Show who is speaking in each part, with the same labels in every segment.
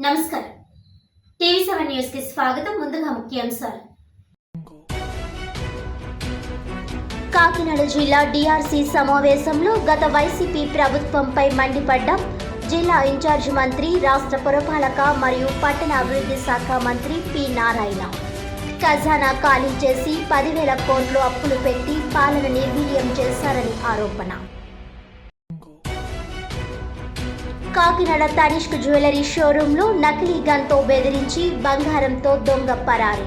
Speaker 1: నమస్కారం. టీవీ7 న్యూస్ కి స్వాగతం. ముందుగా ముఖ్యాంశాలు. కాకినాడ జిల్లా డిఆర్సీ సమావేశంలో గత వైసీపీ ప్రభుత్వంపై మండిపడ్డ జిల్లా ఇన్ఛార్జి మంత్రి, రాష్ట్ర పురపాలక మరియు పట్టణ అభివృద్ధి శాఖ మంత్రి పి నారాయణ. ఖజానా ఖాళీ చేసి 10,000 కోట్లు అప్పులు పెట్టి పాలన నిర్వీర్యం చేశారని ఆరోపణ. కాకినాడ తనిష్క్ జ్యువెలరీ షోరూంలో నకిలీ గన్తో బెదిరించి బంగారంతో దొంగ పరారీ.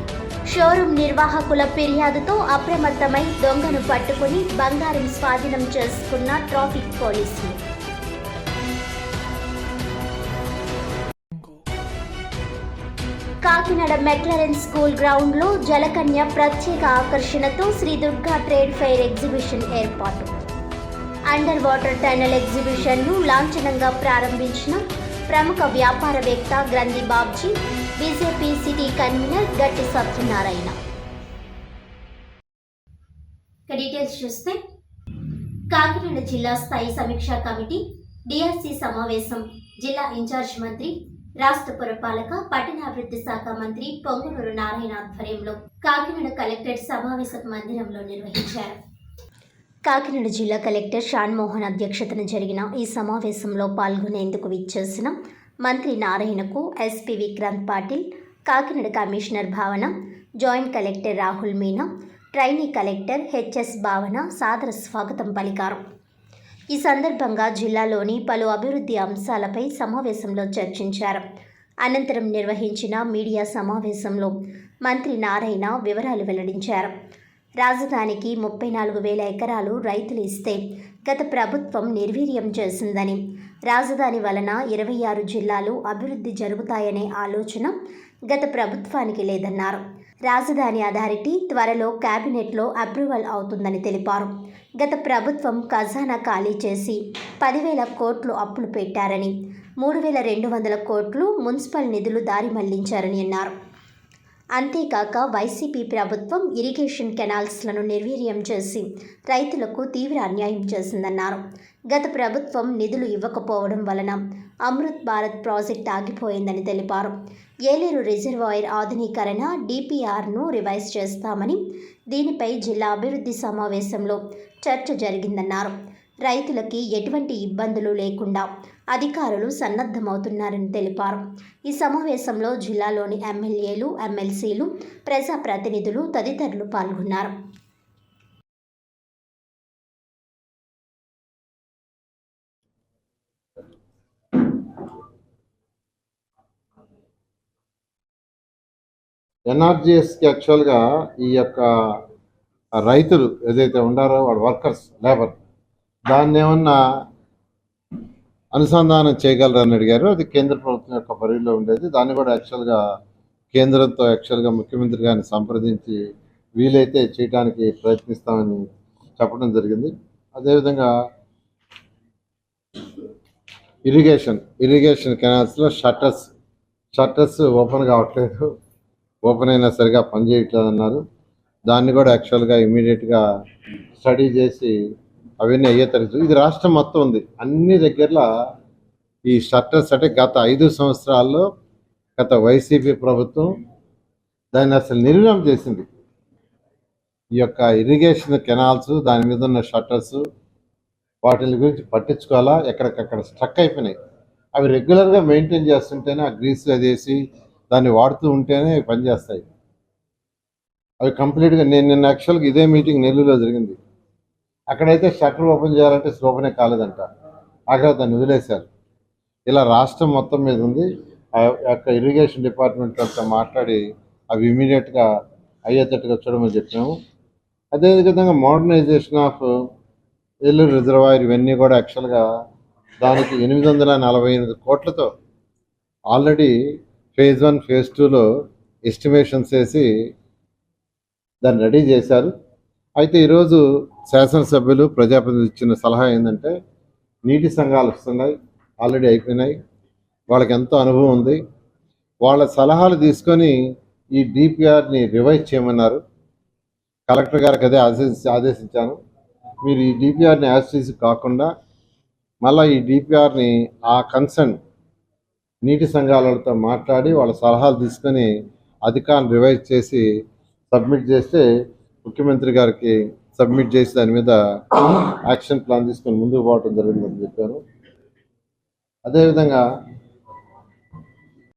Speaker 1: షోరూం నిర్వాహకుల ఫిర్యాదుతో అప్రమత్తమై దొంగను పట్టుకుని బంగారం స్వాధీనం చేసుకున్న ట్రాఫిక్ పోలీసులు. కాకినాడ మెక్లరెన్ స్కూల్ గ్రౌండ్లో జలకన్య ప్రత్యేక ఆకర్షణతో Sri Durga trade fair exhibition ఏర్పాటు. అండర్ వాటర్ టనల్ ఎగ్జిబిషన్ను లాంఛనంగా ప్రారంభించిన ప్రముఖ వ్యాపారవేత్త గ్రంథి బాబ్జీ, బీజేపీ సిటీ కన్వీనర్ గట్టి సత్యనారాయణ. డీటెయిల్స్ చూస్తే, కాకినాడ జిల్లా స్థాయి సమీక్షా కమిటీ డిఆర్సీ సమావేశం జిల్లా ఇన్ఛార్జ్ మంత్రి, రాష్ట్ర పురపాలక పట్టణాభివృద్ధి శాఖ మంత్రి పొంగనూరు నారాయణ ఆధ్వర్యంలో కాకినాడ కలెక్టరేట్ సమావేశ మందిరంలో నిర్వహించారు. కాకినాడ జిల్లా కలెక్టర్ షాన్ మోహన్ అధ్యక్షతన జరిగిన ఈ సమావేశంలో పాల్గొనేందుకు విచ్చేసిన మంత్రి నారాయణకు SP Vikrant Patil, Kakinada commissioner Bhavana, joint collector Rahul Meena, trainee collector HS Bhavana సాదర స్వాగతం పలికారు. ఈ సందర్భంగా జిల్లాలోని పలు అభివృద్ధి అంశాలపై సమావేశంలో చర్చించారు. అనంతరం నిర్వహించిన మీడియా సమావేశంలో మంత్రి నారాయణ వివరాలు వెల్లడించారు. రాజధానికి 34,000 ఎకరాలు రైతులు ఇస్తే గత ప్రభుత్వం నిర్వీర్యం చేసిందని, రాజధాని వలన 26 జిల్లాలు అభివృద్ధి జరుగుతాయనే ఆలోచన గత ప్రభుత్వానికి లేదన్నారు. రాజధాని అథారిటీ త్వరలో కేబినెట్లో అప్రూవల్ అవుతుందని తెలిపారు. గత ప్రభుత్వం ఖజానా ఖాళీ చేసి 10,000 కోట్లు అప్పులు పెట్టారని, 3,200 కోట్లు మున్సిపల్ నిధులు దారి మళ్లించారని అన్నారు. అంతేకాక వైసీపీ ప్రభుత్వం ఇరిగేషన్ కెనాల్స్లను నిర్వీర్యం చేసి రైతులకు తీవ్ర అన్యాయం చేసిందన్నారు. గత ప్రభుత్వం నిధులు ఇవ్వకపోవడం వలన అమృత్ భారత్ ప్రాజెక్ట్ ఆగిపోయిందని తెలిపారు. ఏలేరు రిజర్వాయర్ ఆధునీకరణ డిపిఆర్ను రివైజ్ చేస్తామని, దీనిపై జిల్లా అభివృద్ధి సమావేశంలో చర్చ జరిగిందన్నారు. రైతులకి ఎటువంటి ఇబ్బందులు లేకుండా అధికారులు సన్నద్ధమవుతున్నారని తెలిపారు. ఈ సమావేశంలో జిల్లాలోని ఎమ్మెల్యేలు, ఎమ్మెల్సీలు, ప్రజాప్రతినిధులు తదితరులు పాల్గొన్నారు.
Speaker 2: ఎన్ఆర్జీఎస్కి యాక్చువల్గా ఈ యొక్క రైతులు ఏదైతే ఉండారో వాడు వర్కర్స్, లేబర్, దాన్ని ఏమన్నా అనుసంధానం చేయగలరని అడిగారు. అది కేంద్ర ప్రభుత్వం యొక్క పరిధిలో ఉండేది. దాన్ని కూడా యాక్చువల్గా కేంద్రంతో యాక్చువల్గా ముఖ్యమంత్రి గారిని సంప్రదించి వీలైతే చేయడానికి ప్రయత్నిస్తామని చెప్పడం జరిగింది. అదేవిధంగా ఇరిగేషన్ కెనాల్స్లో షట్టర్స్ ఓపెన్ కావట్లేదు, ఓపెన్ అయినా సరిగా పనిచేయట్లేదు అన్నారు. దాన్ని కూడా యాక్చువల్గా ఇమీడియట్గా స్టడీ చేసి అవన్నీ అయ్యే తరగతి. ఇది రాష్ట్రం మొత్తం ఉంది, అన్ని దగ్గరలో ఈ షట్టర్స్. అంటే గత 5 సంవత్సరాల్లో గత వైసీపీ ప్రభుత్వం దాన్ని అసలు నిర్వీర్యం చేసింది. ఈ యొక్క ఇరిగేషన్ కెనాల్స్, దాని మీద ఉన్న షట్టర్స్, వాటి గురించి పట్టించుకోవాలా, ఎక్కడికక్కడ స్ట్రక్ అయిపోయినాయి. అవి రెగ్యులర్గా మెయింటైన్ చేస్తుంటేనే, ఆ గ్రీస్ అదేసి దాన్ని వాడుతూ ఉంటేనే పనిచేస్తాయి. అవి కంప్లీట్గా నిన్న యాక్చువల్గా ఇదే మీటింగ్ నెల్లూరులో జరిగింది. అక్కడైతే షట్టర్ ఓపెన్ చేయాలంటే ఓపెనే కాలేదంట, ఆఖరి దాన్ని వదిలేశారు. ఇలా రాష్ట్రం మొత్తం మీద ఉంది. ఆ యొక్క ఇరిగేషన్ డిపార్ట్మెంట్ అంతా మాట్లాడి అవి ఇమీడియట్గా అయ్యేటట్టుగా చూడమని చెప్పాము. అదేవిధంగా మోడర్నైజేషన్ ఆఫ్ ఏలూరు రిజర్వాయర్, ఇవన్నీ కూడా యాక్చువల్గా దానికి 848 కోట్లతో ఆల్రెడీ ఫేజ్ 1, ఫేజ్ 2లో ఎస్టిమేషన్స్ వేసి దాన్ని రెడీ చేశారు. అయితే ఈరోజు శాసనసభ్యులు, ప్రజాప్రతినిధులు ఇచ్చిన సలహా ఏంటంటే, నీటి సంఘాలు వస్తున్నాయి, ఆల్రెడీ అయిపోయినాయి, వాళ్ళకి ఎంతో అనుభవం ఉంది, వాళ్ళ సలహాలు తీసుకొని ఈ డిపిఆర్ని రివైజ్ చేయమన్నారు. కలెక్టర్ గారికి అదే ఆదేశించాను. మీరు ఈ డిపిఆర్ని యాజ్ కాకుండా మళ్ళీ ఈ డిపిఆర్ని ఆ కన్సర్న్ నీటి సంఘాలతో మాట్లాడి వాళ్ళ సలహాలు తీసుకొని అధికారులు రివైజ్ చేసి సబ్మిట్ చేస్తే ముఖ్యమంత్రి గారికి సబ్మిట్ చేసి దాని మీద యాక్షన్ ప్లాన్ తీసుకొని ముందుకు పోవడం జరిగిందని చెప్పారు. అదేవిధంగా